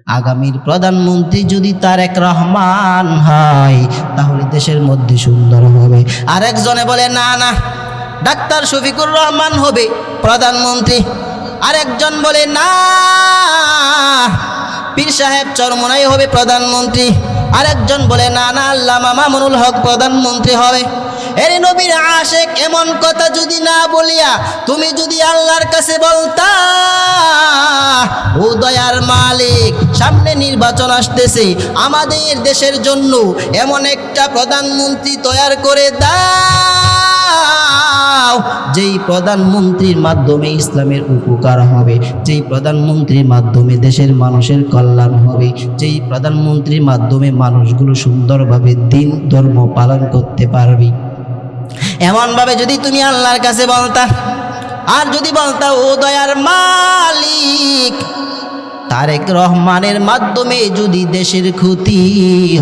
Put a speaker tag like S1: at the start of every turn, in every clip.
S1: আগামীর প্রধানমন্ত্রী যদি তারেক রহমান হয় তাহলে দেশের মধ্যে সুন্দর হবে। আরেকজনে বলে না না, ডাক্তার শফিকুর রহমান হবে প্রধানমন্ত্রী। আরেকজন বলে না, পীর সাহেব চরমোনাই হবে প্রধানমন্ত্রী। আরেকজন বলে না না, আল্লামা মামুনুল হক প্রধানমন্ত্রী হবে। এর নবীর আশেক এমন কথা যদি না বলিয়া তুমি যদি আল্লাহর কাছে বলতা, ও দয়ার মালিক, সামনে নির্বাচন আসতেছে, আমাদের দেশের জন্য এমন একটা প্রধানমন্ত্রী তৈরি করে দাও যেই প্রধানমন্ত্রীর মাধ্যমে ইসলামের উপকার হবে, যেই প্রধানমন্ত্রীর মাধ্যমে দেশের মানুষের কল্যাণ হবে, যেই প্রধানমন্ত্রীর মাধ্যমে মানুষগুলো সুন্দরভাবে দিন ধর্ম পালন করতে পারবে। এমনভাবে যদি তুমি আল্লাহর কাছে বলতা, আর যদি বলতা ও দয়ার মালিক, তারেক রহমানের মাধ্যমে যদি দেশের ক্ষতি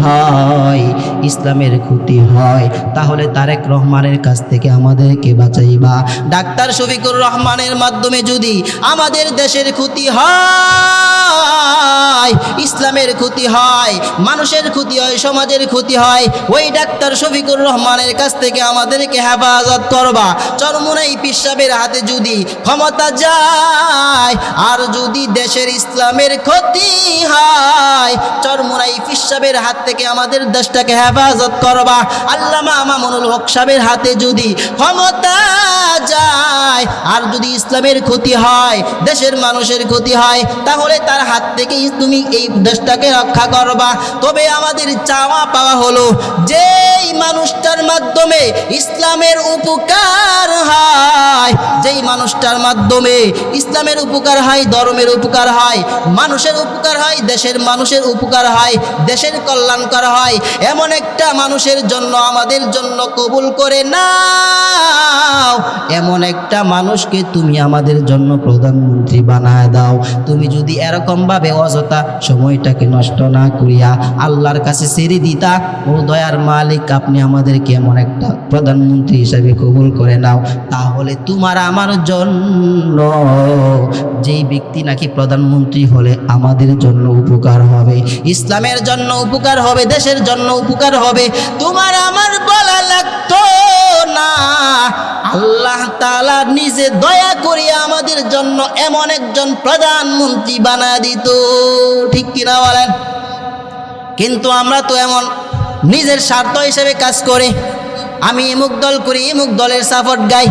S1: হয়, ইসলামের ক্ষতি হয়, তাহলে তারেক রহমানের কাছ থেকে আমাদেরকে বাঁচাইবা। ডাক্তার শফিকুর রহমানের মাধ্যমে যদি আমাদের দেশের ক্ষতি হয়, ইসলামের ক্ষতি হয়, মানুষের ক্ষতি হয়, সমাজের ক্ষতি হয়, ওই ডাক্তার শফিকুর রহমানের কাছ থেকে আমাদেরকে হেফাজত করবা। চরমোনাই পীর সাহেবের হাতে যদি ক্ষমতা যায়, আর যদি দেশের ইসলামের ক্ষতি হয়, চরমোনাই পীর সাহেবের হাত থেকে আমাদের দেশটাকে হেফাজত করবা। আল্লামা মামুনুল হক সাহেবের হাতে যদি ক্ষমতা যায়, আর যদি ইসলামের ক্ষতি হয়, দেশের মানুষের ক্ষতি হয়, তাহলে তার হাত থেকেই তুমি এই দেশটাকে রক্ষা করবা। তবে আমাদের চাওয়া পাওয়া হলো, যেই মানুষটার মাধ্যমে ইসলামের উপকার হয়, যেই মানুষটার মাধ্যমে ইসলামের উপকার হয়, ধর্মের উপকার হয়, মানুষের উপকার হয়, দেশের মানুষের উপকার হয়, দেশের কল্যাণ করা হয়, এমন একটা মানুষের জন্য আমাদের জন্য কবুল করে নাও। এমন একটা মানুষকে তুমি আমাদের জন্য প্রধানমন্ত্রী বানায় দাও। তুমি যদি এরকমভাবে অযথা সময়টাকে নষ্ট না করিয়া আল্লাহর কাছে ছেড়ে দিতা, ও দয়ার মালিক, আপনি আমাদেরকে এমন একটা প্রধানমন্ত্রী হিসাবে কবুল করে নাও, তাহলে তোমার আমার জন্য, যেই ব্যক্তি নাকি প্রধানমন্ত্রী হলে আমাদের জন্য উপকার হবে, ইসলামের জন্য উপকার হবে, দেশের জন্য উপকার হবে, তোমার আমার বলা লাগতো না। আল্লাহ তাআলা নিজে দয়া করে আমাদের জন্য এমন একজন প্রধানমন্ত্রী বানায় দিত, ঠিক কিনা বলেন? কিন্তু আমরা তো এমন নিজের স্বার্থ হিসেবে কাজ করে, আমি অমুক দল করি, অমুক দলের সাপোর্ট গাই,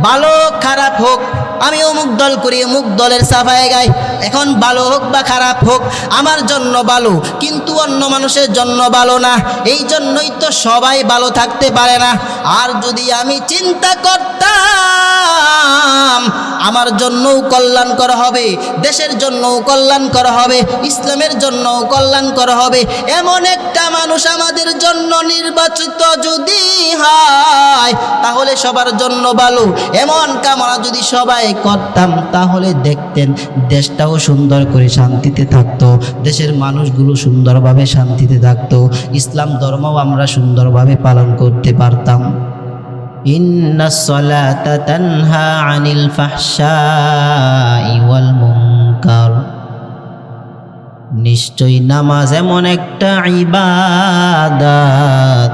S1: ভালো খারাপ হোক আমি অমুক দল করি, অমুক দলের সাফায় গাই। এখন ভালো হোক বা খারাপ হোক আমার জন্য ভালো, কিন্তু অন্য মানুষের জন্য ভালো না। এই জন্যই তো সবাই ভালো থাকতে পারে না। আর যদি আমি চিন্তা করতাম আমার জন্যও কল্যাণ করা হবে, দেশের জন্যও কল্যাণ করা হবে, ইসলামের জন্যও কল্যাণ করা হবে, এমন একটা মানুষ আমাদের জন্য নির্বাচিত যদি হয়, তাহলে সবার জন্য ভালো। এমন কামনা যদি সবাই করতাম, তাহলে দেখতেন দেশটাও সুন্দর করে শান্তিতে থাকতো, দেশের মানুষগুলো সুন্দরভাবে শান্তিতে থাকতো, ইসলাম ধর্মও আমরা সুন্দরভাবে পালন করতে পারতাম। ইন্নাস সালাতা তানহা আনিল ফাহশাই ওয়াল মুনকার, নিশ্চয়ই নামাজ এমন একটা ইবাদত,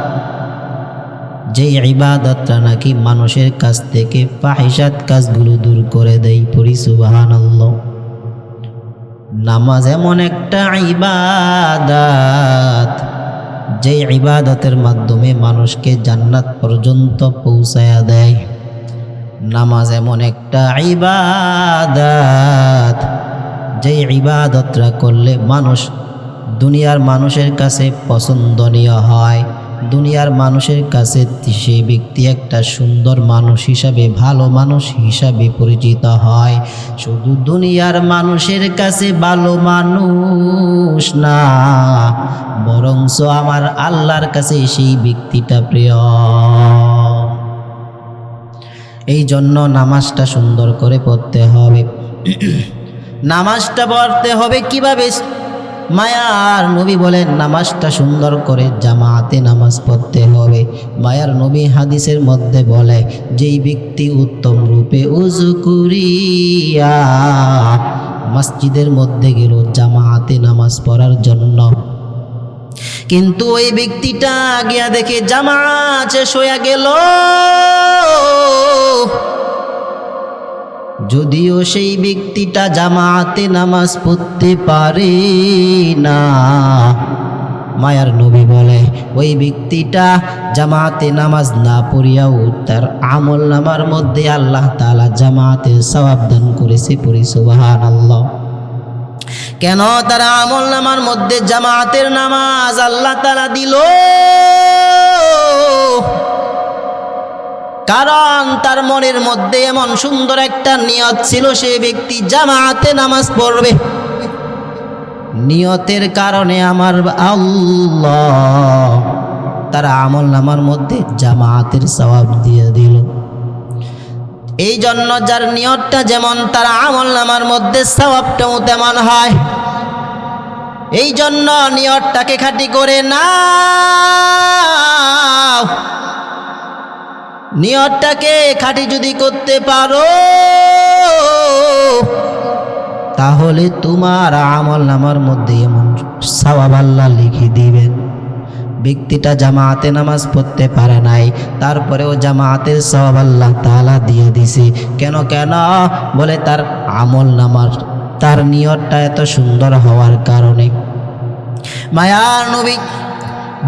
S1: যে ইবাদতটা নাকি মানুষের কাছ থেকে ফাহিশাত কাজগুলো দূর করে দেয়। পড়ি সুবহানাল্লাহ। নামাজ এমন একটা ইবাদত, যে ইবাদতের মাধ্যমে মানুষকে জান্নাত পর্যন্ত পৌঁছায়া দেয়। নামাজ এমন একটা ইবাদত, যে ইবাদতটা করলে মানুষ দুনিয়ার মানুষের কাছে পছন্দনীয় হয়, দুনিয়ার মানুষের কাছে সেই ব্যক্তি একটা সুন্দর মানুষ হিসাবে, ভালো মানুষ হিসাবে পরিচিত হয়। শুধু দুনিয়ার মানুষের কাছে ভালো মানুষ না, বরঞ্চ আমার আল্লাহর কাছে সেই ব্যক্তিটা প্রিয়। এই জন্য নামাজটা সুন্দর করে পড়তে হবে। নামাজটা পড়তে হবে কিভাবে? মায়ার নবী বলেন নামাজটা সুন্দর করে জামাতে নামাজ পড়তে হবে। মায়ার নবী হাদিসের মধ্যে বলে, যেই ব্যক্তি উত্তম রূপে উযু করিয়া মসজিদের মধ্যে গেল জামাতে নামাজ পড়ার জন্য, কিন্তু ওই ব্যক্তিটা গিয়া দেখে জামাত শেষ হয়ে গেল। যদিও সেই ব্যক্তিটা জামাতে নামাজ পড়তে পারে না, মায়ার নবী বলে ওই ব্যক্তিটা জামাতে নামাজ না পড়িয়াও তার আমল নামার মধ্যে আল্লাহ তাআলা জামাতের সওয়াব দান করেছে। পড়ি সুবহানাল্লাহ। কেন তার আমল নামার মধ্যে জামাতের নামাজ আল্লাহ তাআলা দিল? কারণ তার মনের মধ্যে এমন সুন্দর একটা নিয়ত ছিল, সে ব্যক্তি জামাতে নামাজ পড়বে। নিয়তের কারণে আমার আল্লাহ তার আমল নামার মধ্যে জামাতের সওয়াব দিয়ে দিল। এই জন্য যার নিয়তটা যেমন তার আমল নামার মধ্যে সওয়াবটাও তেমন হয়। এই জন্য নিয়তটাকে খাঁটি করে নাও। নিয়তটাকে খাঁটি যদি করতে পারো তাহলে তোমার আমল নামার মধ্যে এমন সওয়াব আল্লাহ লিখে দিবেন। ব্যক্তিটা জামাতে নামাজ পড়তে পারে নাই, তারপরেও জামাতের সওয়াব আল্লাহ তাআলা দিয়ে দিছে। কেন বলে তার আমল নামার তার নিয়তটা এত সুন্দর হওয়ার কারণে। মায়ার নবী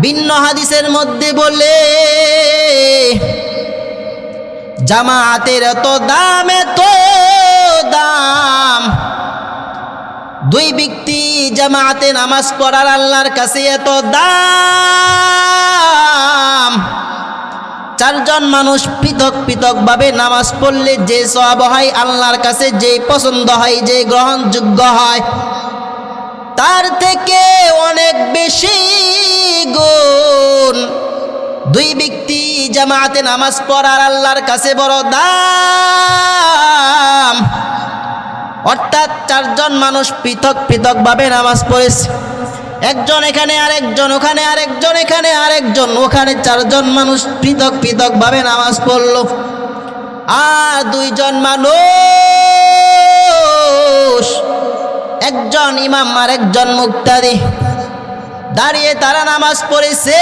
S1: ভিন্ন হাদিসের মধ্যে বলে জামাতের এত দাম, এত দাম। দুই ব্যক্তি জামাতে নামাজ পড়ার আল্লাহর কাছে এত দাম। চারজন মানুষ পৃথক পৃথক ভাবে নামাজ পড়লে যে সওয়াব হয় আল্লাহর কাছে, যে পছন্দ হয়, যে গ্রহণযোগ্য হয়, তার থেকে অনেক বেশি গুণ দুই ব্যক্তি জামাতে নামাজ পড়ার আল্লাহর কাছে বড় দাম। অর্থাৎ চারজন মানুষ পৃথক পৃথক ভাবে নামাজ পড়েছে, একজন এখানে, আরেকজন ওখানে, আরেকজন এখানে, আরেকজন ওখানে, চারজন মানুষ পৃথক পৃথক ভাবে নামাজ পড়ল। আর দুইজন মানুষ, একজন ইমাম আর একজন মুক্তাদি, দাঁড়িয়ে তারা নামাজ পড়েছে।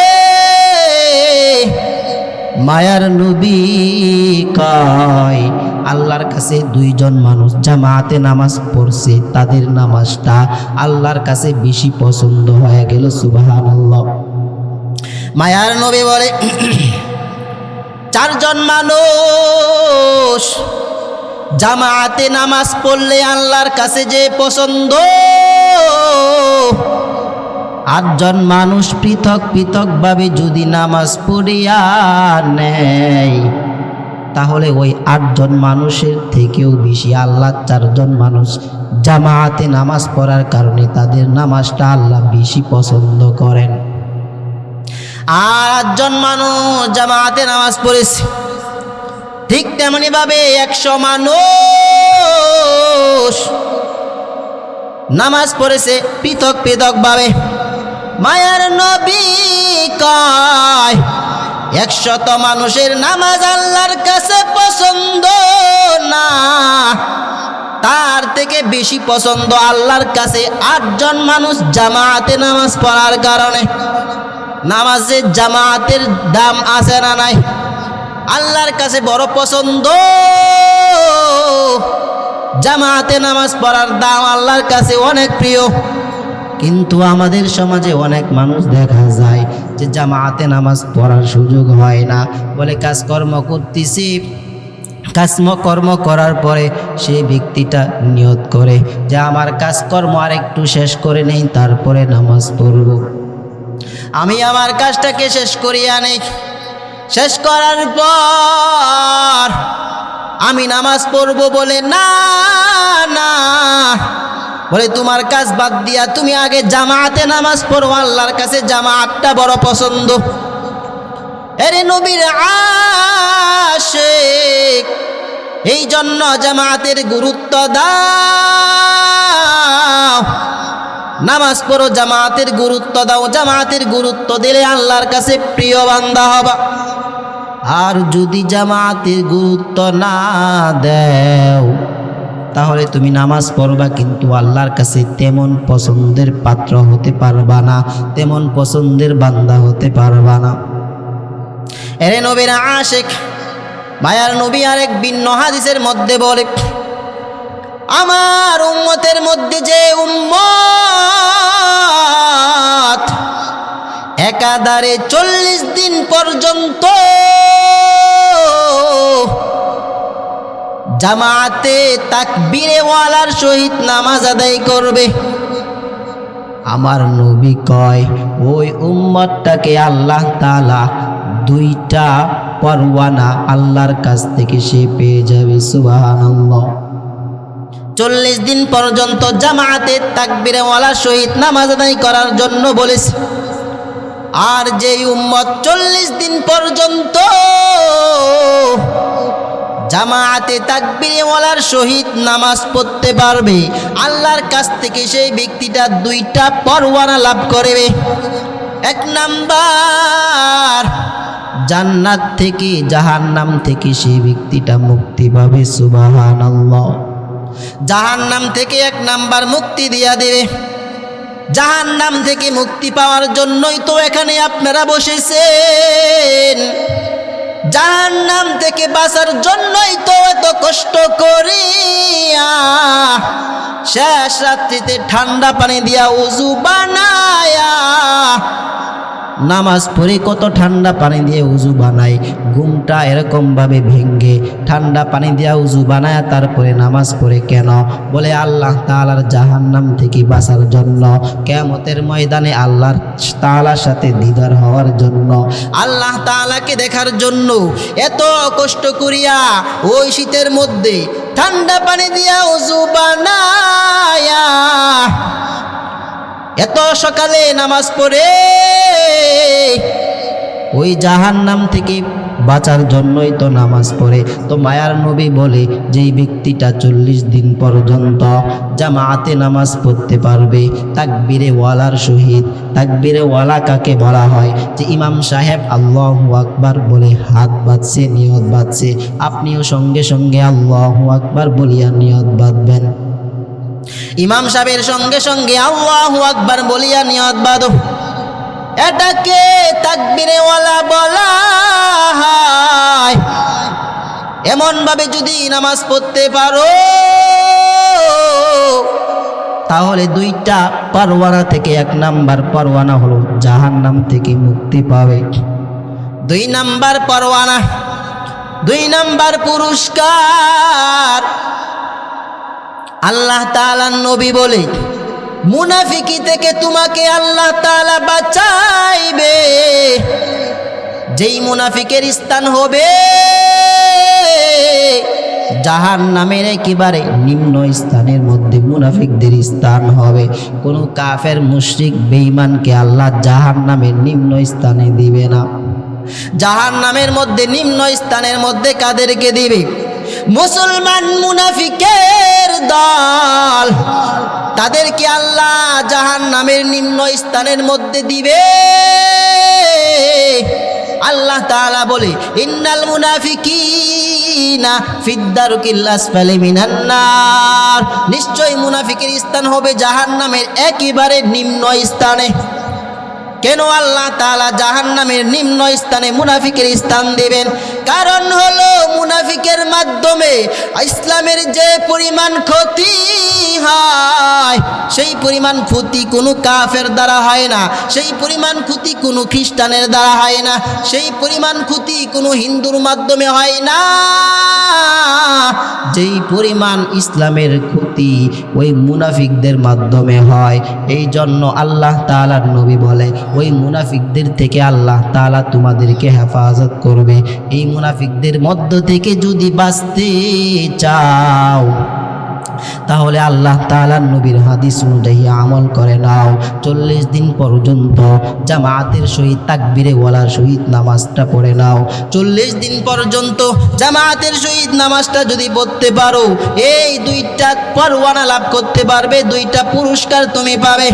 S1: মায়ার নবী কয় আল্লাহর কাছে দুইজন মানুষ জামাতে নামাজ পড়ছে, তাদের নামাজটা আল্লাহর কাছে বেশি পছন্দ হয়ে গেল। সুবহানাল্লাহ। মায়ার নবী বলে চারজন মানুষ জামাতে নামাজ পড়লে আল্লাহর কাছে যে পছন্দ, আটজন মানুষ পৃথক পৃথক ভাবে যদি নামাজ পড়িয়া নেয় তাহলে ওই আটজন মানুষের থেকেও বেশি আল্লাহ চারজন মানুষ জামাতে নামাজ পড়ার কারণে তাদের নামাজটা আল্লাহ বেশি পছন্দ করেন। আর আটজন মানুষ জামাতে নামাজ পড়েছে, ঠিক তেমনি ভাবে 100 মানুষ নামাজ পড়েছে পৃথক পৃথক ভাবে। মায়ার নবী কয় 100 মানুষের নামাজ আল্লাহর কাছে পছন্দ না, তার থেকে বেশি পছন্দ আল্লাহর কাছে 8জন মানুষ জামাতে নামাজ পড়ার কারণে। নামাজে জামাতের দাম আছে না নাই? আল্লাহর কাছে বড় পছন্দ। জামাতে নামাজ পড়ার দাম আল্লাহর কাছে অনেক প্রিয়। কিন্তু আমাদের সমাজে অনেক মানুষ দেখা যায় যে জামাতে নামাজ পড়ার সুযোগ হয় না, বলে কাজকর্ম করতেছি, কাজকর্ম করার পরে সেই ব্যক্তিটা নিয়ত করে যে আমার কাজকর্ম আর একটু শেষ করে নেই, তারপরে নামাজ পড়ব। আমি আমার কাজটাকে শেষ করিয়া নেই, শেষ করার পর আমি নামাজ পড়ব বলে না না, বলে তোমার কাজ বাদ দিয়া তুমি আগে জামাতে নামাজ পড়ো, আল্লাহর কাছে জামাতটা বড় পছন্দ। এরে নবীর আশিক, এই জন্য জামাতের গুরুত্ব দাও, নামাজ পড়ো, জামাতের গুরুত্ব দাও। জামাতের গুরুত্ব দিলে আল্লাহর কাছে প্রিয় বান্দা হবা। আর যদি জামাতের গুরুত্ব না দেও তাহলে তুমি নামাজ পড়বা, কিন্তু আল্লাহর কাছে তেমন পছন্দের পাত্র হতে পারবা না, তেমন পছন্দের বান্দা হতে পারবা না। এরে নবীর আশিক মায়ার নবী আরেক ভিন্ন হাদিসের মধ্যে বলে, আমার উম্মতের মধ্যে যে উম্মত একাধারে 40 দিন পর্যন্ত জামাতে তাকবীরে ওয়ালার সহিত নামাজ আদায় করবে, আমার নবী কয় ওই উম্মতটাকে আল্লাহ তাআলা 2টা পরওয়ানা আল্লাহর কাছ থেকে সে পেয়ে যাবে। সুবহানাল্লাহ। 40 দিন পর্যন্ত জামাতে তাকবীরে ওয়ালার সহিত নামাজ আদায় করার জন্য বলেছে। আর যে উম্মত 40 দিন পর্যন্ত জামাতে তাকবীরে ওয়ালার সহিত নামাজ পড়তে পারবে, আল্লাহর কাছ থেকে সেই ব্যক্তিটা 2টা পরওয়ানা লাভ করবে। 1 নাম্বার, জান্নাত থেকে জাহান্নাম থেকে সেই ব্যক্তিটা মুক্তি পাবে। সুবহানাল্লাহ। জাহান্নাম থেকে 1 নাম্বার মুক্তি দিয়া দেবে। জাহান্নাম থেকে মুক্তি পাওয়ার জন্যই তো এখানে আপনারা বসেছেন, জাহান্নাম থেকে বাঁচার জন্যই তো এত কষ্ট করিয়া শেষ রাত্রিতে ঠান্ডা পানি দিয়া উযু বানায়া নামাজ পড়ে, কত ঠান্ডা পানি দিয়ে উযু বানায়, ঘুমটা এরকম ভাবে ভেঙ্গে ঠান্ডা পানি দিয়া উযু বানায় তারপরে নামাজ পড়ে কেন? বলে আল্লাহ তাআলার জাহান্নাম থেকে বাঁচার জন্য, কিয়ামতের ময়দানে আল্লাহ তাআলার সাথে দিদার হওয়ার জন্য, আল্লাহ তাআলাকে দেখার জন্য এত কষ্ট করিয়া ওই শীতের মধ্যে ঠান্ডা পানি দিয়া উযু বানায়া এত সকালে নামাজ পড়ে ওই জাহান্নাম থেকে বাঁচার জন্যই তো নামাজ পড়ে। তো মায়ার নবী বলে যেই ব্যক্তিটা 40 দিন পর্যন্ত জামাতে নামাজ পড়তে পারবে তাকবীরে ওয়ালার সহিত, তাকবীরে ওয়ালা কাকে বলা হয়? যে ইমাম সাহেব আল্লাহু আকবার বলে হাত বাঁধছে, নিয়ত বাঁধছে, আপনিও সঙ্গে সঙ্গে আল্লাহু আকবার বলিয়া নিয়ত বাঁধবেন। ইমাম সাহেবের সঙ্গে সঙ্গে আল্লাহু আকবার বলিয়া নিয়ত বাঁধো, এটাকে তাকবীরে ওয়ালা বলা হয়। এমন ভাবে যদি নামাজ পড়তে পারো তাহলে 2টা পরওয়ানা থেকে 1 নাম্বার পরওয়ানা হলো জাহান্নাম থেকে মুক্তি পাবে। 2 নাম্বার পরওয়ানা, 2 নাম্বার পুরস্কার, আল্লাহ তাআলার নবী বলে মুনাফিকি থেকে তোমাকে আল্লাহ তাআলা বাঁচাইবে। যেই মুনাফিকের স্থান হবে জাহান্নামের একেবারে নিম্ন স্থানের মধ্যে মুনাফিকদের স্থান হবে। কোন কাফের মুশরিক বেঈমানকে আল্লাহ জাহান্নামের নিম্ন স্থানে দিবে না। জাহান্নামের মধ্যে নিম্ন স্থানের মধ্যে কাদেরকে দিবে? মুসলমান মুনাফিকের দল, তাদেরকে আল্লাহ জাহান্নামের নিম্ন স্থানের মধ্যে দিবে। আল্লাহ তাআলা বলে ইন্নাল মুনাফিকিনা ফিদ-দারকিল আসফালি মিনান নার, নিশ্চয় মুনাফিকের স্থান হবে জাহান্নামের একেবারে নিম্ন স্থানে। কেন আল্লাহ তাআলা জাহান্নামের নিম্ন স্থানে মুনাফিকের স্থান দিবেন? কারণ হলো মুনাফিকের মাধ্যমে ইসলামের যে পরিমাণ ক্ষতি হয় সেই পরিমাণ ক্ষতি কোনো কাফের দ্বারা হয় না, সেই পরিমাণ ক্ষতি কোনো খ্রিস্টানের দ্বারা হয় না, সেই পরিমাণ ক্ষতি কোনো হিন্দুর মাধ্যমে হয় না। যেই পরিমাণ ইসলামের ক্ষতি ওই মুনাফিকদের মাধ্যমে হয়। এই জন্য আল্লাহ তাআলার নবী বলে ওই মুনাফিকদের থেকে আল্লাহ তাআলা তোমাদেরকে হেফাজত করবে। এই মুনাফিকদের মধ্য থেকে যদি বাঁচতে চাও তাহলে আল্লাহ তাআলার নবীর হাদিস অনুযায়ী আমল করে নাও। 40 দিন পর্যন্ত জামাতের সহিত তাকবীরে ওয়ালার সহিত নামাজটা পড়ে নাও। 40 দিন পর্যন্ত জামাতের সহিত নামাজটা যদি পড়তে পারো এই 2টা পরওয়ানা লাভ করতে পারবে, 2টা পুরস্কার তুমি পাবে।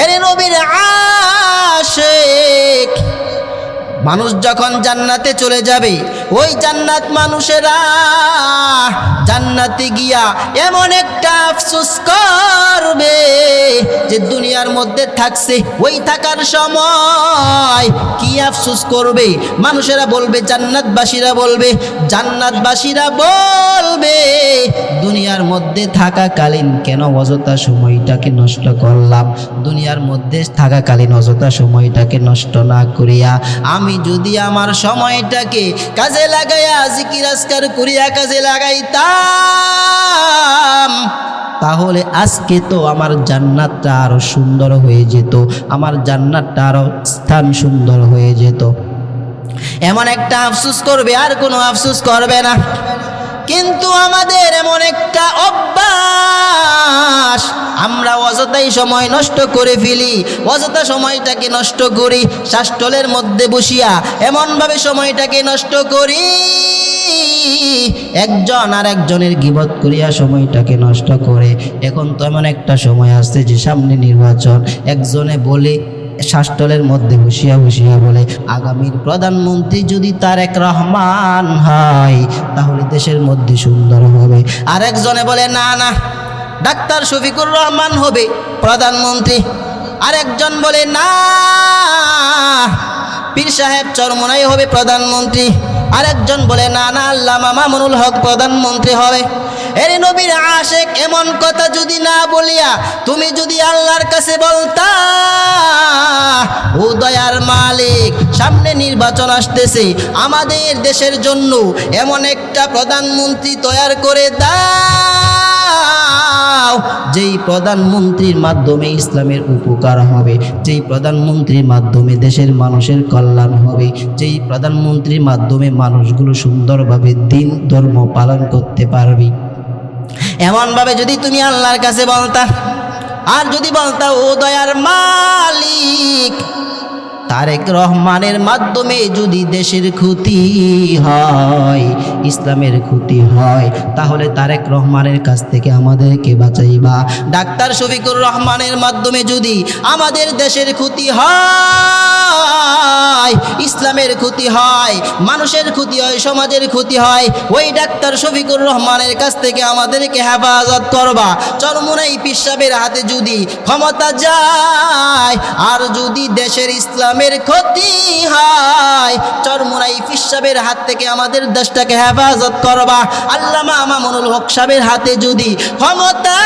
S1: এরে নবীর আশিক মানুষ যখন জান্নাতে চলে যাবে, ওই জান্নাত মানুষেরা জান্নাতে গিয়া এমন একটা আফসোস করবে যে দুনিয়ার মধ্যে থাকছে, ওই থাকার সময় কি আফসোস করবে। মানুষেরা বলবে, জান্নাতবাসীরা বলবে দুনিয়ার মধ্যে থাকাকালীন কেন অযথা সময়টাকে নষ্ট করলাম, দুনিয়ার মধ্যে থাকাকালীন অযথা সময়টাকে নষ্ট না করিয়া আমি যদি আমার সময়টাকে কাজে লাগাইয়া জিকির আজকার করিয়া কাজে লাগাইতাম, তাহলে আজকে তো আমার জান্নাতটা আরো সুন্দর হয়ে যেত, আমার জান্নাতটা আরো স্থান সুন্দর হয়ে যেত। এমন একটা আফসোস করবে, আর কোনো আফসোস করবে না। কিন্তু আমাদের এমন একটা অভ্যাস, আমরা অযথাই সময় নষ্ট করে ফেলি, অযথা সময়টাকে নষ্ট করি, শ্বাসটলের মধ্যে বসিয়া এমনভাবে সময়টাকে নষ্ট করি, একজন আর একজনের গীবত করিয়া সময়টাকে নষ্ট করে। এখন তো এমন একটা সময় আসছে যে সামনে নির্বাচন, একজনে বলে শ্বাসটলের মধ্যে বসিয়া বলে আগামীর প্রধানমন্ত্রী যদি তারেক রহমান হয় তাহলে দেশের মধ্যে সুন্দর হবে। আর একজনে বলে না ডাক্তার শফিকুর রহমান হবে প্রধানমন্ত্রী। আর একজন বলে না পীর সাহেব চরমোনাই হবে প্রধানমন্ত্রী। আর একজন বলে না আল্লামা মামুনুল হক প্রধানমন্ত্রী হবে। এর নবীর আশেক এমন কথা যদি না বলিয়া তুমি যদি আল্লাহর কাছে বলতা, ও দয়ার মালিক, সামনে নির্বাচন আসতেছে, আমাদের দেশের জন্য এমন একটা প্রধানমন্ত্রী তৈরি করে দাও যেই প্রধানমন্ত্রীর মাধ্যমে ইসলামের উপকার হবে, যেই প্রধানমন্ত্রীর মাধ্যমে দেশের মানুষের কল্যাণ হবে, যেই প্রধানমন্ত্রীর মাধ্যমে মানুষগুলো সুন্দরভাবে দিন ধর্ম পালন করতে পারবে। এমনভাবে যদি তুমি আল্লাহর কাছে বলতা, আর যদি বলতা ও দয়ার মালিক, তারেক রহমানের মাধ্যমে যদি দেশের ক্ষতি হয়, ইসলামের ক্ষতি হয়, তাহলে তারেক রহমানের কাছ থেকে আমাদেরকে বাঁচাইবা। ডাক্তার শফিকুর রহমানের মাধ্যমে যদি আমাদের দেশের ক্ষতি হয়, ইসলামের ক্ষতি হয়, মানুষের ক্ষতি হয়, সমাজের ক্ষতি হয়, ওই ডাক্তার শফিকুর রহমানের কাছ থেকে আমাদেরকে হেফাজত করবা। চরমোনাই পীর সাহেবের হাতে যদি ক্ষমতা যায়, আর যদি দেশের ইসলামের ক্ষতি হয়, চরমোনাই পীর সাহেবের হাত থেকে আমাদের দেশটাকে হেফাজত করবা। আল্লামা মামুনুল হক সাহেবের হাতে যদি ক্ষমতা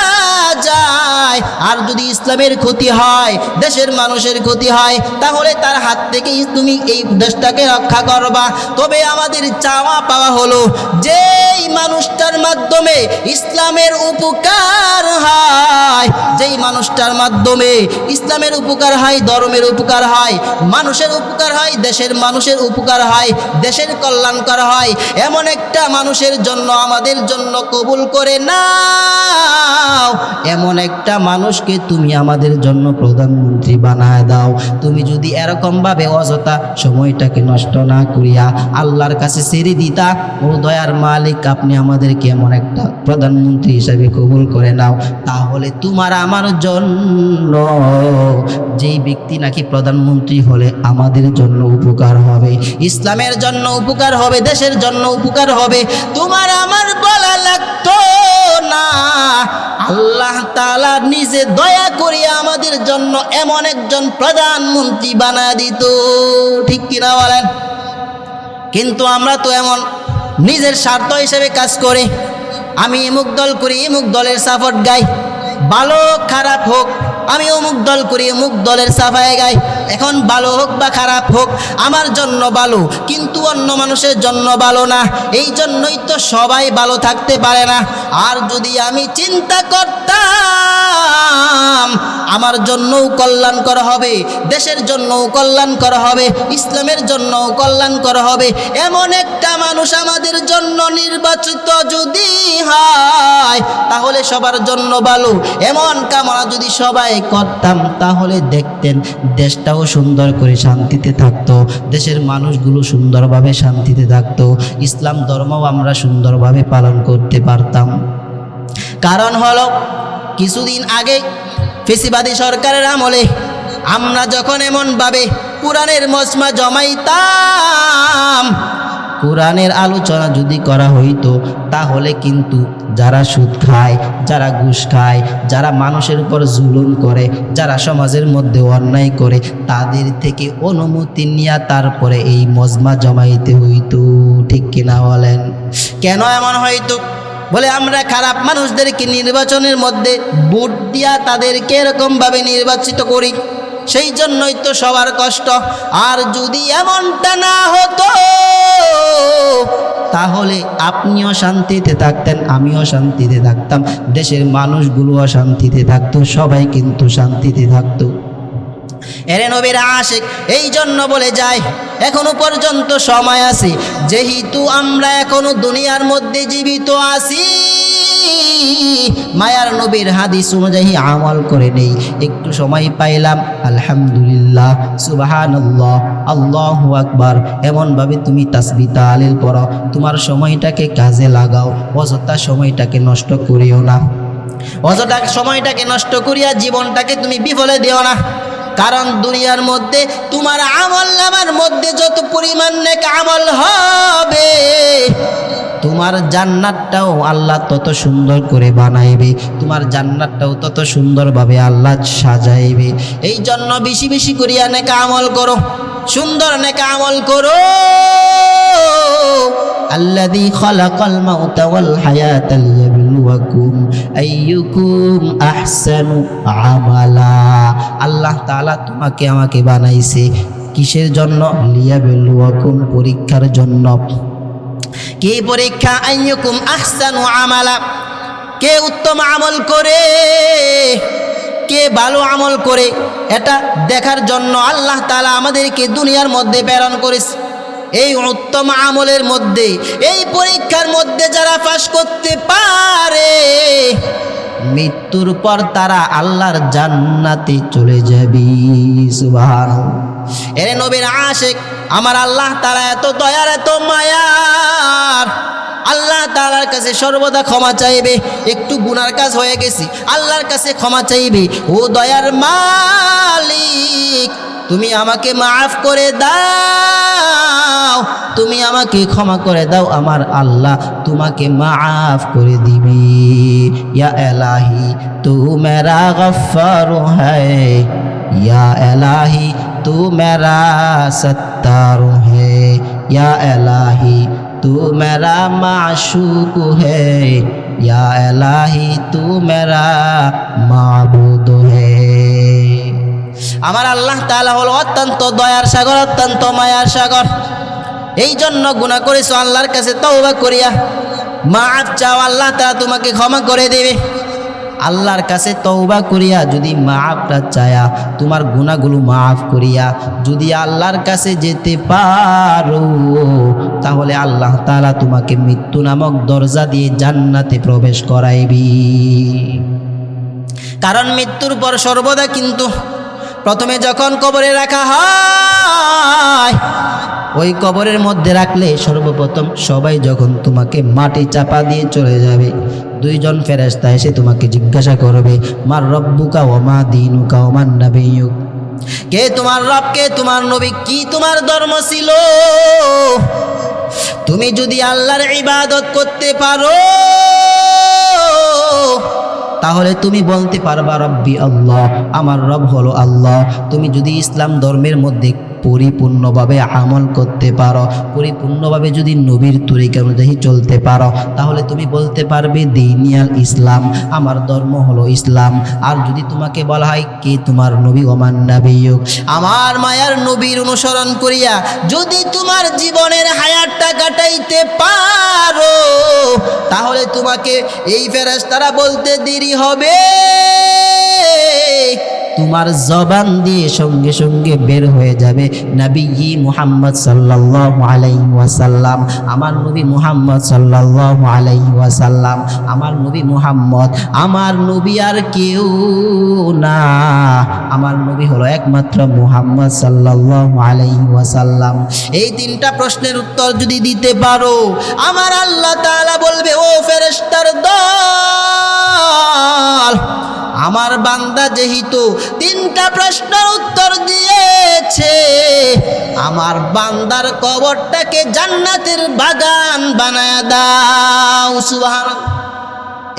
S1: যায়, আর যদি ইসলামের ক্ষতি হয়, দেশের মানুষের ক্ষতি হয়, তাহলে তার হাত থেকেই তুমি এই দেশটাকে রক্ষা করবা। তবে আমাদের চাওয়া পাওয়া হলো যেই মানুষটার মাধ্যমে ইসলামের উপকার হয়, যেই মানুষটার মাধ্যমে ইসলামের উপকার হয়, ধর্মের উপকার হয়, মানুষের উপকার হয়, দেশের মানুষের উপকার হয়, দেশের কল্যাণ করা হয়, এমন একটা মানুষের জন্য আমাদের জন্য কবুল করে নাও। এমন একটা মানুষকে তুমি আমাদের জন্য প্রধানমন্ত্রী বানায় দাও। তুমি যদি এরকমভাবে অযথা সময়টাকে নষ্ট না করিয়া আল্লাহর কাছে ছেড়ে দিতা, ও দয়ার মালিক, আপনি আমাদেরকে এমন একটা প্রধানমন্ত্রী হিসাবে কবুল করে নাও, তাহলে তোমার আমার জন্য, যেই ব্যক্তি নাকি প্রধানমন্ত্রী হলে আমাদের জন্য উপকার হবে, ইসলামের জন্য উপকার হবে, দেশের জন্য উপকার হবে, তোমার আমার বলা লাগতো না। আল্লাহ তাআলা নিজে দয়া করিয়া আমাদের জন্য এমন একজন প্রধানমন্ত্রী বানায় দিত, ঠিক কিনা বলেন? কিন্তু আমরা তো এমন নিজের স্বার্থ হিসেবে কাজ করে, আমি অমুক দল করি, অমুক দলের সাপোর্ট গাই, ভালো খারাপ হোক আমি অমুক দল করি, অমুক দলের সাফায় গাই। এখন ভালো হোক বা খারাপ হোক আমার জন্য ভালো, কিন্তু অন্য মানুষের জন্য ভালো না। এই জন্যই তো সবাই ভালো থাকতে পারে না। আর যদি আমি চিন্তা করতাম আমার জন্যও কল্যাণ করা হবে, দেশের জন্যও কল্যাণ করা হবে, ইসলামের জন্যও কল্যাণ করা হবে, এমন একটা মানুষ আমাদের জন্য নির্বাচিত যদি হয়, তাহলে সবার জন্য ভালো। এমন কামনা যদি সবাই করতাম, তাহলে দেখতেন দেশটাও সুন্দর করে শান্তিতে থাকতো, দেশের মানুষগুলো সুন্দরভাবে শান্তিতে থাকতো, ইসলাম ধর্মও আমরা সুন্দরভাবে পালন করতে পারতাম। কারণ হলো কিছুদিন আগে ফেসিবাদী সরকারের আমলে আমরা যখন এমনভাবে কোরআনের মজমা জমাইতাম, কোরআনের আলোচনা যদি করা হইতো, তাহলে কিন্তু যারা সুদ খায়, যারা ঘুষ খায়, যারা মানুষের উপর জুলুম করে, যারা সমাজের মধ্যে অন্যায় করে, তাদের থেকে অনুমতি নিয়ে তারপরে এই মজমা জমাইতে হইতো। ঠিক কিনা বলেন? কেন এমন হইতো? বলে আমরা খারাপ মানুষদেরকে নির্বাচনের মধ্যে ভোট দিয়া তাদেরকে এরকমভাবে নির্বাচিত করি, সেই জন্যই তো সবার কষ্ট। আর যদি এমনটা না হতো, তাহলে আপনিও শান্তিতে থাকতেন, আমিও শান্তিতে থাকতাম, দেশের মানুষগুলোও শান্তিতে থাকতো, সবাই কিন্তু শান্তিতে থাকতো। এরে নবীর আশিক, এই জন্য বলে যায় এখনো পর্যন্ত সময় আছে, যেহেতু আমরা এখনো দুনিয়ার মধ্যে জীবিত আছি, মায়ার নবীর হাদিস অনুযায়ী আমল করে নেই। একটু সময় পাইলাম, আলহামদুলিল্লাহ, সুবহানাল্লাহ, আল্লাহু আকবার, এমনভাবে তুমি তাসবিহ তাহলিল পড়ো, তোমার সময়টাকে কাজে লাগাও, অযথা সময়টাকে নষ্ট করিও না, অযথা সময়টাকে নষ্ট করিয়া জীবনটাকে তুমি বিফলে দিও না। কারণ দুনিয়ার মধ্যে তোমার আমল নামার মধ্যে যত পরিমাণ নেক আমল হবে, তোমার জান্নাতটাও আল্লাহ তত সুন্দর করে বানাইবে, তোমার জান্নাতটাও তত সুন্দরভাবে আল্লাহ সাজাইবে। এই জন্য বেশি বেশি করিয়া নেক আমল করো, সুন্দর নেক আমল করো। আল্লাযী খালাকাল মাউতা ওয়াল হায়াতা লিয়াবলুয়াকুম আইয়ুকুম আহসানু আমালা। আল্লাহ তাআলা তোমাকে আমাকে বানাইছে কিসের জন্য? লিয়াবলুয়াকুম, পরীক্ষার জন্য। কি পরীক্ষা? আইয়ুকুম আহসানু আমালা, কে উত্তম আমল করে, কে ভালো আমল করে, এটা দেখার জন্য আল্লাহ তাআলা আমাদেরকে দুনিয়ার মধ্যে প্রেরণ করেছে। এই উত্তম আমলের মধ্যে, এই পরীক্ষার মধ্যে যারা পাস করতে পারে, মৃত্যুর পর তারা আল্লাহর জান্নাতে চলে যাবে। সুবহানাল্লাহ। এরে নবীর আশিক, আমার আল্লাহ তাআলা এত দয়ার, এত মায়ার, আল্লাহ তাআলার কাছে সর্বদা ক্ষমা চাইবে। একটু গুনার কাজ হয়ে গেছি, আল্লাহর কাছে ক্ষমা চাইবে। ও দয়ার মালিক, তুমি আমাকে মাফ করে দাও, তুমি আমাকে ক্ষমা করে দাও, আমার আল্লাহ তোমাকে মাফ করে দিবে। ইয়া এলাহি তু মেরা গফফার হ্যায়, ইয়া এলাহি তু মেরা সত্তার হ্যায়, ইয়া এলাহি তু মেরা মাশুক হ্যায়, ইয়া এলাহি তু মেরা মাবুদ হ্যায়। আমার আল্লাহ তাআলা হলো অত্যন্ত দয়ার সাগর, অত্যন্ত মায়ার সাগর। এই জন্য গুনাহ করেছো, আল্লাহর কাছে তওবা করিয়া মাফ চাও, আল্লাহ তাআলা তোমাকে ক্ষমা করে দেবে। আল্লাহর কাছে তওবা করিয়া যদি মাফটা চায়া, তোমার গুনাহগুলো মাফ করিয়া যদি আল্লাহর কাছে যেতে পারো, তাহলে আল্লাহ তাআলা তোমাকে মৃত্যু নামক দরজা দিয়ে জান্নাতে প্রবেশ করাইবি। কারণ মৃত্যুর পর সর্বদা কিন্তু প্রথমে যখন কবরে রাখা হয়, ওই কবরের মধ্যে রাখলে সর্বপ্রথম সবাই যখন তোমাকে মাটি চাপা দিয়ে চলে যাবে, দুইজন ফেরেশতা এসে তোমাকে জিজ্ঞাসা করবে, মার রব্বুকা ওয়া মা দীনুকা ওয়া মান নাবিয়্যুক, কে তোমার রব, কে তোমার নবী, কি তোমার ধর্ম ছিল? তুমি যদি আল্লাহর ইবাদত করতে পারো, তাহলে তুমি বলতে পারবা রব্বি আল্লাহ, আমার রব হলো আল্লাহ। তুমি যদি ইসলাম ধর্মের মধ্যে পরিপূর্ণভাবে আমল করতে পারো, পরিপূর্ণভাবে যদি নবীর তরিকা অনুযায়ী চলতে পারো, তাহলে তুমি বলতে পারবে দিনিয়াল ইসলাম, আমার ধর্ম হলো ইসলাম। আর যদি তোমাকে বলা হয় কে তোমার নবী, ওমান নাবিয়্যুক, আমার মায়ার নবীর অনুসরণ করিয়া যদি তোমার জীবনের হায়াতটা কাটাইতে পারো, তাহলে তোমাকে এই ফেরেশতারা বলতে দেরি হবে, তোমার জবান দিয়ে সঙ্গে সঙ্গে বের হয়ে যাবে নবী মুহাম্মদ সাল্লাল্লাহু আলাইহি ওয়াসাল্লাম, আমার নবী মুহাম্মদ সাল্লাল্লাহু আলাইহি ওয়াসাল্লাম, আমার নবী মুহাম্মদ, আমার নবী আর কেউ না, আমার নবী হলো একমাত্র মুহাম্মদ সাল্লাল্লাহু আলাইহি ওয়াসাল্লাম। এই তিনটা প্রশ্নের উত্তর যদি দিতে পারো, আমার আল্লাহ তাআলা বলবে, ও ফেরেশতার দল, আমার বান্দা যেহেতু 3টা প্রশ্নের উত্তর দিয়েছে, আমার বান্দার কবরটাকে জান্নাতের বাগান বানায়া দাও। সুবহানাল্লাহ।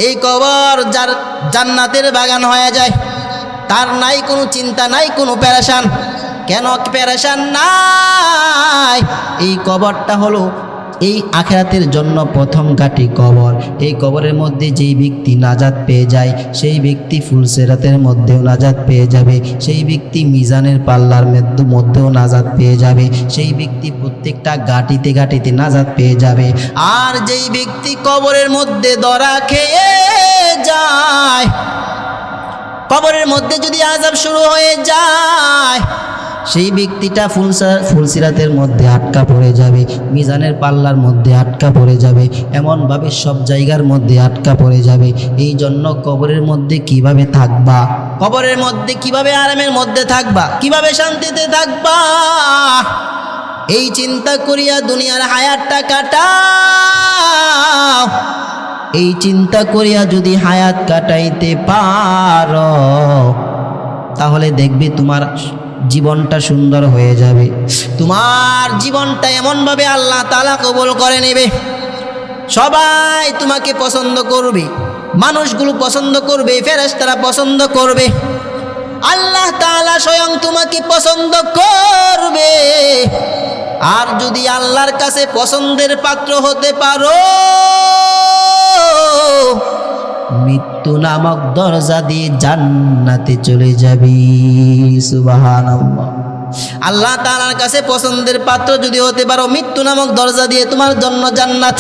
S1: এই কবর যার জান্নাতের বাগান হয়ে যায়, তার নাই কোনো চিন্তা, নাই কোনো পেরেশান। কেন পেরেশান নাই? এই কবরটা হলো এই আখিরাতের জন্য প্রথম ঘাঁটি কবর। এই কবরের মধ্যে যেই ব্যক্তি নাজাত পেয়ে যায়, সেই ব্যক্তি ফুলসিরাতের মধ্যেও নাজাত পেয়ে যাবে, সেই ব্যক্তি মিজানের পাল্লার মধ্যেও নাজাত পেয়ে যাবে, সেই ব্যক্তি প্রত্যেকটা ঘাঁটিতে ঘাঁটিতে নাজাত পেয়ে যাবে। আর যেই ব্যক্তি কবরের মধ্যে ধরা খেয়ে যায়, কবরের মধ্যে যদি আযাব শুরু হয়ে যায়, সেই ব্যক্তিটা ফুলসিরাতের মধ্যে আটকা পড়ে যাবে, মিজানের পাল্লার মধ্যে আটকা পড়ে যাবে, এমনভাবে সব জায়গার মধ্যে আটকা পড়ে যাবে। এই জন্য কবরের মধ্যে কিভাবে থাকবা, কবরের মধ্যে কিভাবে আরামের মধ্যে থাকবা, কিভাবে শান্তিতে থাকবা, এই চিন্তা করিয়া দুনিয়ার হায়াতটা কাটাও। এই চিন্তা করিয়া যদি হায়াত কাটাইতে পারো, তাহলে দেখবে তোমার জীবনটা সুন্দর হয়ে যাবে। তোমার জীবনটা এমনভাবে আল্লাহ তাআলা কবুল করে নেবে, সবাই তোমাকে পছন্দ করবে, মানুষগুলো পছন্দ করবে, ফেরেশতারা পছন্দ করবে, আল্লাহ তাআলা স্বয়ং তোমাকে পছন্দ করবে। আর যদি আল্লাহর কাছে পছন্দের পাত্র হতে পারো, মৃত্যু নামক দরজা দিয়ে জান্নাতে চলে যাবি। সুবহানাল্লাহ। আল্লাহ তাআলার কাছে পছন্দের পাত্র যদি হতে পারো, মৃত্যু নামক দরজা দিয়ে তোমার জন্য জান্নাত।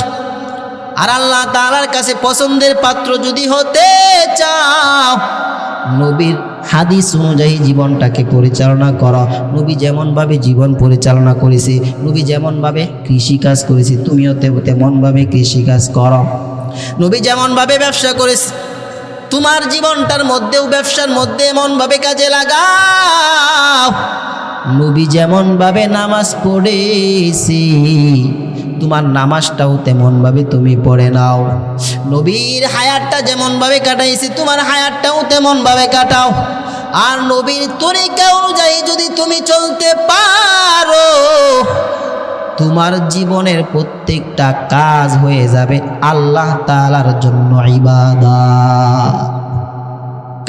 S1: আর আল্লাহ তাআলার কাছে পছন্দের পাত্র যদি হতে চাও, নবীর হাদিস অনুযায়ী জীবনটাকে পরিচালনা করো। নবী যেমনভাবে জীবন পরিচালনা করেছে, নবী যেমনভাবে কৃষিকাজ করেছে, তুমিও তেমনভাবে কৃষিকাজ করো। নবী যেমনভাবে ব্যবসা করেছে, তোমার জীবনটার মধ্যেও ব্যবসার মধ্যে এমনভাবে কাজে লাগাও। নবী যেমনভাবে নামাজ পড়েছি, তোমার নামাজটাও তেমনভাবে তুমি পড়ে নাও। নবীর হায়াতটা যেমনভাবে কাটাইছি, তোমার হায়াতটাও তেমনভাবে কাটাও। আর নবীর তরিকা অনুযায়ী যদি তুমি চলতে পারো, তোমার জীবনের প্রত্যেকটা কাজ হয়ে যাবে আল্লাহ তাআলার জন্য ইবাদত।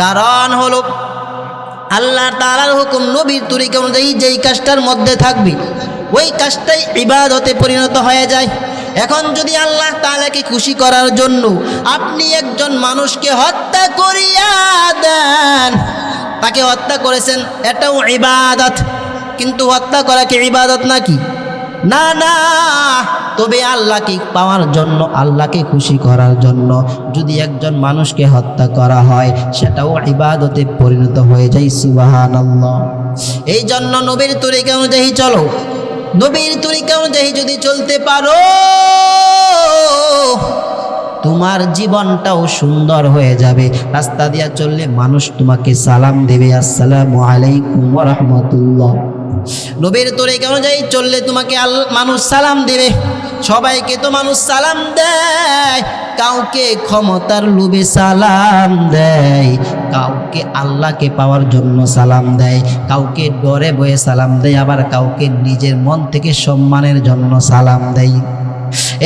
S1: কারণ হলো আল্লাহ তাআলার হুকুম নবীর তরিকা অনুযায়ী যেই কাজটার মধ্যে থাকবে, ওই কাজটাই ইবাদতে পরিণত হয়ে যায়। এখন যদি আল্লাহ তাআলাকে খুশি করার জন্য আপনি একজন মানুষকে হত্যা করিয়া দেন, তাকে হত্যা করেছেন, এটাও ইবাদত। কিন্তু হত্যা করা কি ইবাদত নাকি? না না। তবে আল্লাহকে পাওয়ার জন্য, আল্লাহকে খুশি করার জন্য যদি একজন মানুষকে হত্যা করা হয়, সেটাও ইবাদতে পরিণত হয়ে যায়। সুবহানাল্লাহ। এই জন্য নবীর তরিকা অনুযায়ী চলো। নবীর তরিকা অনুযায়ী যদি চলতে পারো, তোমার জীবনটাও সুন্দর হয়ে যাবে। রাস্তা দিয়া চললে মানুষ তোমাকে সালাম দেবে, আসসালামু আলাইকুম ওয়া রাহমাতুল্লাহ। নবীর তরিকা অনুযায়ী চললে তোমাকে মানুষ সালাম দেবে। সবাইকে তো মানুষ সালাম দেয়, কাউকে ক্ষমতার লোভে সালাম দেয়, কাউকে আল্লাহকে পাওয়ার জন্য সালাম দেয়, কাউকে ডরে ভয়ে সালাম দেয়, আবার কাউকে নিজের মন থেকে সম্মানের জন্য সালাম দেয়।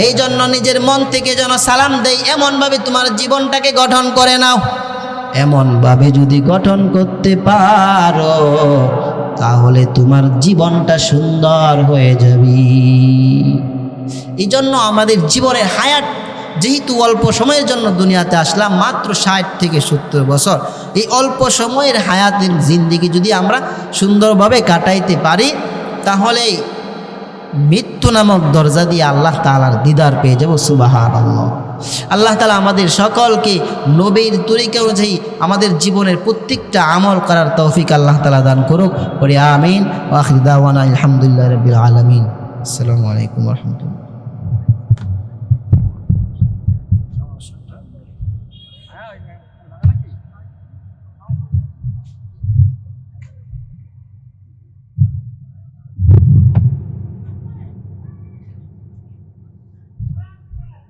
S1: এই জন্য নিজের মন থেকে যেন সালাম দেয়, এমনভাবে তোমার জীবনটাকে গঠন করে নাও। এমনভাবে যদি গঠন করতে পারো, তাহলে তোমার জীবনটা সুন্দর হয়ে যাবে। এই জন্য আমাদের জীবনের হায়াত যেহেতু অল্প সময়ের জন্য দুনিয়াতে আসলাম, মাত্র 60 থেকে 70 বছর, এই অল্প সময়ের হায়াতের জিন্দেগি যদি আমরা সুন্দরভাবে কাটাইতে পারি, তাহলেই মৃত্যু নামক দরজা দিয়ে আল্লাহ তাআলার দিদার পেয়ে যাব। সুবহানাল্লাহ। আল্লাহ তাআলা আমাদের সকলকে নবীর তরিকা অনুযায়ী আমাদের জীবনের প্রত্যেকটা আমল করার তৌফিক আল্লাহ তাআলা দান করুক। পড়ি আমিন। ওয়া আখিরু দাওয়ানা আলহামদুলিল্লাহি রাব্বিল আলামিন। আসসালামু আলাইকুম ওয়া রাহমাতুল্লাহ।